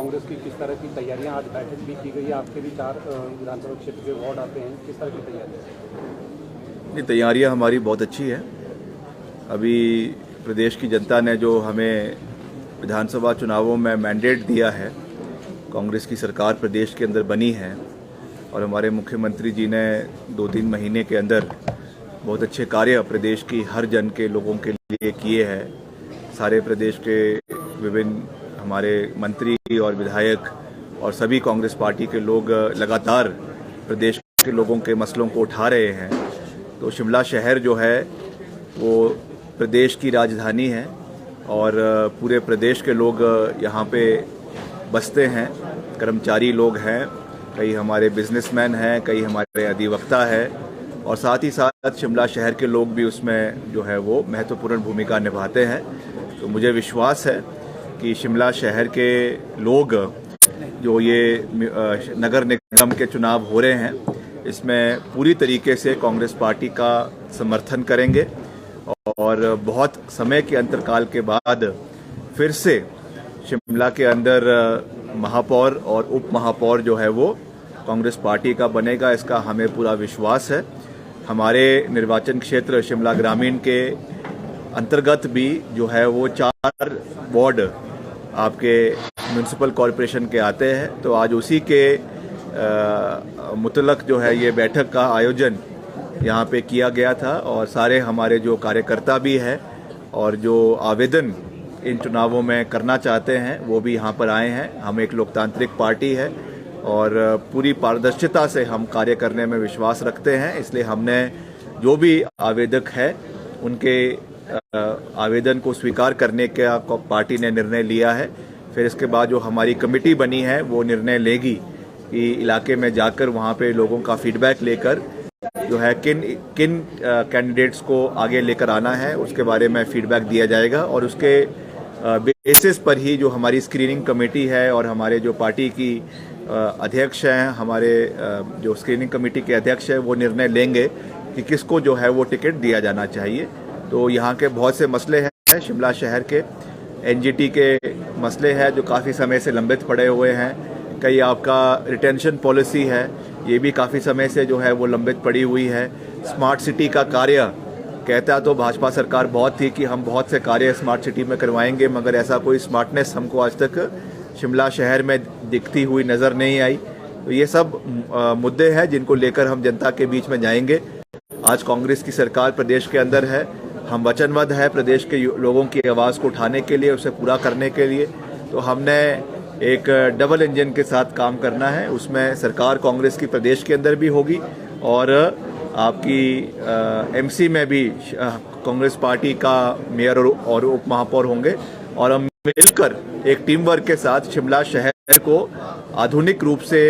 कांग्रेस की किस तरह की तैयारियां, आज बैठक भी की गई है, आपके भी 4 विधानसभा क्षेत्र के वार्ड आते हैं, किस तरह की तैयारियां? ये तैयारियां हमारी बहुत अच्छी है। अभी प्रदेश की जनता ने जो हमें विधानसभा चुनावों में मैंडेट दिया है, कांग्रेस की सरकार प्रदेश के अंदर बनी है और हमारे मुख्यमंत्री जी ने 2-3 महीने के अंदर बहुत अच्छे कार्य प्रदेश की हर जन के लोगों के लिए किए हैं। सारे प्रदेश के विभिन्न हमारे मंत्री और विधायक और सभी कांग्रेस पार्टी के लोग लगातार प्रदेश के लोगों के मसलों को उठा रहे हैं। तो शिमला शहर जो है वो प्रदेश की राजधानी है और पूरे प्रदेश के लोग यहाँ पे बसते हैं। कर्मचारी लोग हैं, कई हमारे बिजनेसमैन हैं, कई हमारे अधिवक्ता हैं और साथ ही साथ शिमला शहर के लोग भी उसमें जो है वो महत्वपूर्ण भूमिका निभाते हैं। तो मुझे विश्वास है कि शिमला शहर के लोग जो ये नगर निगम के चुनाव हो रहे हैं, इसमें पूरी तरीके से कांग्रेस पार्टी का समर्थन करेंगे और बहुत समय के अंतरकाल के बाद फिर से शिमला के अंदर महापौर और उप महापौर जो है वो कांग्रेस पार्टी का बनेगा, इसका हमें पूरा विश्वास है। हमारे निर्वाचन क्षेत्र शिमला ग्रामीण के अंतर्गत भी जो है वो 4 वार्ड आपके म्यूनिसिपल कॉरपोरेशन के आते हैं। तो आज उसी के मुतलक जो है ये बैठक का आयोजन यहाँ पे किया गया था और सारे हमारे जो कार्यकर्ता भी हैं और जो आवेदन इन चुनावों में करना चाहते हैं वो भी यहाँ पर आए हैं। हम एक लोकतांत्रिक पार्टी है और पूरी पारदर्शिता से हम कार्य करने में विश्वास रखते हैं, इसलिए हमने जो भी आवेदक है उनके आवेदन को स्वीकार करने का पार्टी ने निर्णय लिया है। फिर इसके बाद जो हमारी कमेटी बनी है वो निर्णय लेगी कि इलाके में जाकर वहाँ पे लोगों का फीडबैक लेकर जो है किन कैंडिडेट्स को आगे लेकर आना है उसके बारे में फीडबैक दिया जाएगा और उसके बेसिस पर ही जो हमारी स्क्रीनिंग कमेटी है और हमारे जो पार्टी की अध्यक्ष हैं, हमारे जो स्क्रीनिंग कमेटी के अध्यक्ष हैं, वो निर्णय लेंगे कि किसको जो है वो टिकट दिया जाना चाहिए। तो यहाँ के बहुत से मसले हैं, शिमला शहर के एनजीटी के मसले हैं जो काफ़ी समय से लंबित पड़े हुए हैं। कई आपका रिटेंशन पॉलिसी है, ये भी काफ़ी समय से जो है वो लंबित पड़ी हुई है। स्मार्ट सिटी का कार्य कहता तो भाजपा सरकार बहुत थी कि हम बहुत से कार्य स्मार्ट सिटी में करवाएंगे, मगर ऐसा कोई स्मार्टनेस हमको आज तक शिमला शहर में दिखती हुई नज़र नहीं आई। तो ये सब मुद्दे हैं जिनको लेकर हम जनता के बीच में जाएंगे। आज कांग्रेस की सरकार प्रदेश के अंदर है, हम वचनबद्ध है प्रदेश के लोगों की आवाज़ को उठाने के लिए, उसे पूरा करने के लिए। तो हमने एक डबल इंजन के साथ काम करना है, उसमें सरकार कांग्रेस की प्रदेश के अंदर भी होगी और आपकी एमसी में भी कांग्रेस पार्टी का मेयर और उप महापौर होंगे और हम मिलकर एक टीम वर्क के साथ शिमला शहर को आधुनिक रूप से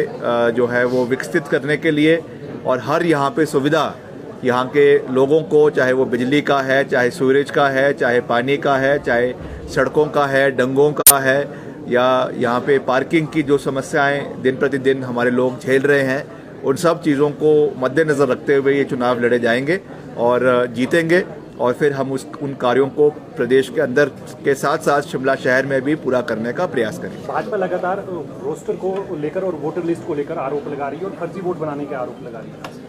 जो है वो विकसित करने के लिए और हर यहाँ पे सुविधा यहाँ के लोगों को, चाहे वो बिजली का है, चाहे सूरज का है, चाहे पानी का है, चाहे सड़कों का है, डंगों का है, या यहाँ पे पार्किंग की जो समस्याएं दिन प्रतिदिन हमारे लोग झेल रहे हैं, उन सब चीज़ों को मद्देनज़र रखते हुए ये चुनाव लड़े जाएंगे और जीतेंगे और फिर हम उन कार्यों को प्रदेश के अंदर के साथ साथ शिमला शहर में भी पूरा करने का प्रयास करेंगे। भाजपा लगातार रोस्टर को लेकर और वोटर लिस्ट को लेकर आरोप लगा रही है और फर्जी वोट बनाने के आरोप लगा रही है।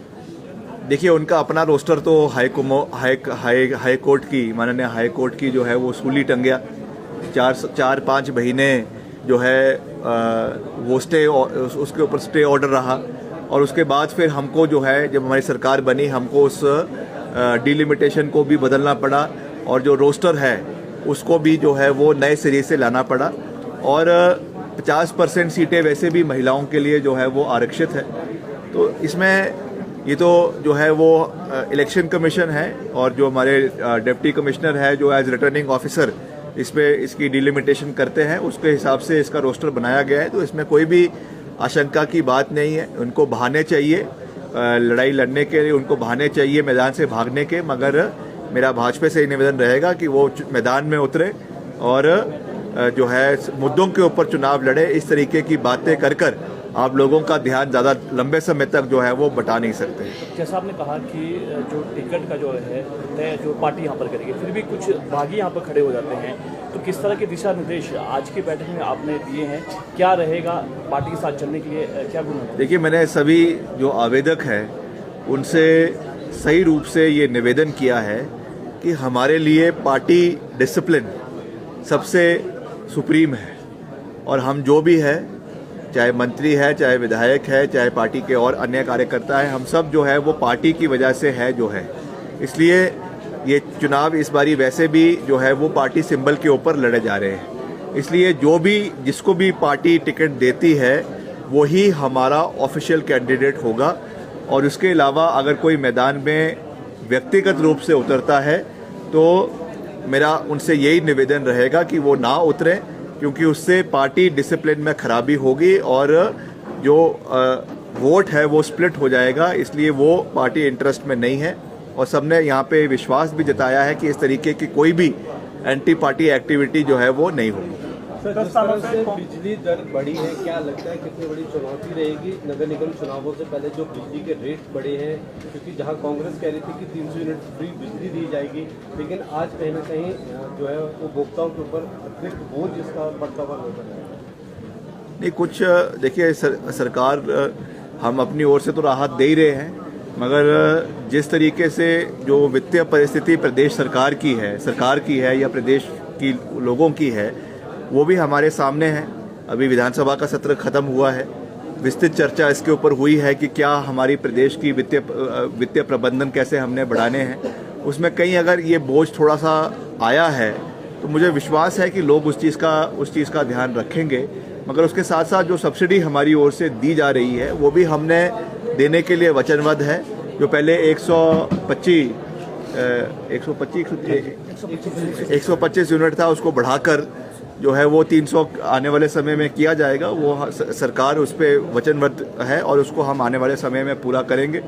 देखिए, उनका अपना रोस्टर तो हाई कोर्ट की, माननीय हाई कोर्ट की जो है वो सूली टंगिया। 4-5 महीने जो है वो स्टे, उसके ऊपर स्टे ऑर्डर रहा और उसके बाद फिर हमको जो है जब हमारी सरकार बनी हमको उस डिलिमिटेशन को भी बदलना पड़ा और जो रोस्टर है उसको भी जो है वो नए सिरे से लाना पड़ा और 50% सीटें वैसे भी महिलाओं के लिए जो है वो आरक्षित है। तो इसमें ये तो जो है वो इलेक्शन कमीशन है और जो हमारे डिप्टी कमिश्नर है जो एज रिटर्निंग ऑफिसर इसकी डिलिमिटेशन करते हैं, उसके हिसाब से इसका रोस्टर बनाया गया है। तो इसमें कोई भी आशंका की बात नहीं है। उनको बहाने चाहिए लड़ाई लड़ने के लिए, उनको बहाने चाहिए मैदान से भागने के, मगर मेरा भाजपा से निवेदन रहेगा कि वो मैदान में उतरे और जो है मुद्दों के ऊपर चुनाव लड़े। इस तरीके की बातें कर आप लोगों का ध्यान ज़्यादा लंबे समय तक जो है वो बटा नहीं सकते। जैसा आपने कहा कि जो टिकट का जो है तय जो पार्टी यहाँ पर करेगी, फिर भी कुछ बागी यहाँ पर खड़े हो जाते हैं, तो किस तरह के दिशा निर्देश आज की बैठक में आपने दिए हैं? क्या रहेगा पार्टी के साथ चलने के लिए, क्या गुण है? देखिए, मैंने सभी जो आवेदक हैं उनसे सही रूप से ये निवेदन किया है कि हमारे लिए पार्टी डिसिप्लिन सबसे सुप्रीम है, और हम जो भी है, चाहे मंत्री है, चाहे विधायक है, चाहे पार्टी के और अन्य कार्यकर्ता हैं, हम सब जो है वो पार्टी की वजह से है जो है। इसलिए ये चुनाव इस बारी वैसे भी जो है वो पार्टी सिंबल के ऊपर लड़े जा रहे हैं। इसलिए जो भी जिसको भी पार्टी टिकट देती है वो ही हमारा ऑफिशियल कैंडिडेट होगा, और उसके अलावा अगर कोई मैदान में व्यक्तिगत रूप से उतरता है तो मेरा उनसे यही निवेदन रहेगा कि वो ना उतरें, क्योंकि उससे पार्टी डिसिप्लिन में खराबी होगी और जो वोट है वो स्प्लिट हो जाएगा। इसलिए वो पार्टी इंटरेस्ट में नहीं है, और सबने यहाँ पे विश्वास भी जताया है कि इस तरीके की कोई भी एंटी पार्टी एक्टिविटी जो है वो नहीं होगी। सर, जिस तरह से बिजली दर बढ़ी है, क्या लगता है कितनी बड़ी चुनौती रहेगी नगर निगम चुनावों से पहले जो बिजली के रेट बढ़े हैं? क्योंकि जहां कांग्रेस कह रही थी कि 300 यूनिट फ्री बिजली दी जाएगी, लेकिन आज कहीं ना कहीं जो है उपभोक्ताओं के ऊपर अतिरिक्त बोझ जिसका बढ़ता हुआ नजर आया। नहीं, कुछ देखिए, सरकार हम अपनी ओर से तो राहत दे ही रहे हैं, मगर जिस तरीके से जो वित्तीय परिस्थिति प्रदेश सरकार की है या प्रदेश की लोगों की है, वो भी हमारे सामने है। अभी विधानसभा का सत्र खत्म हुआ है, विस्तृत चर्चा इसके ऊपर हुई है कि क्या हमारी प्रदेश की वित्तीय प्रबंधन कैसे हमने बढ़ाने हैं। उसमें कहीं अगर ये बोझ थोड़ा सा आया है तो मुझे विश्वास है कि लोग उस चीज़ का ध्यान रखेंगे। मगर उसके साथ साथ जो सब्सिडी हमारी ओर से दी जा रही है वो भी हमने देने के लिए वचनबद्ध है। जो पहले 125 यूनिट था, उसको बढ़ाकर जो है वो 300 आने वाले समय में किया जाएगा। वो सरकार उस पर वचनबद्ध है और उसको हम आने वाले समय में पूरा करेंगे।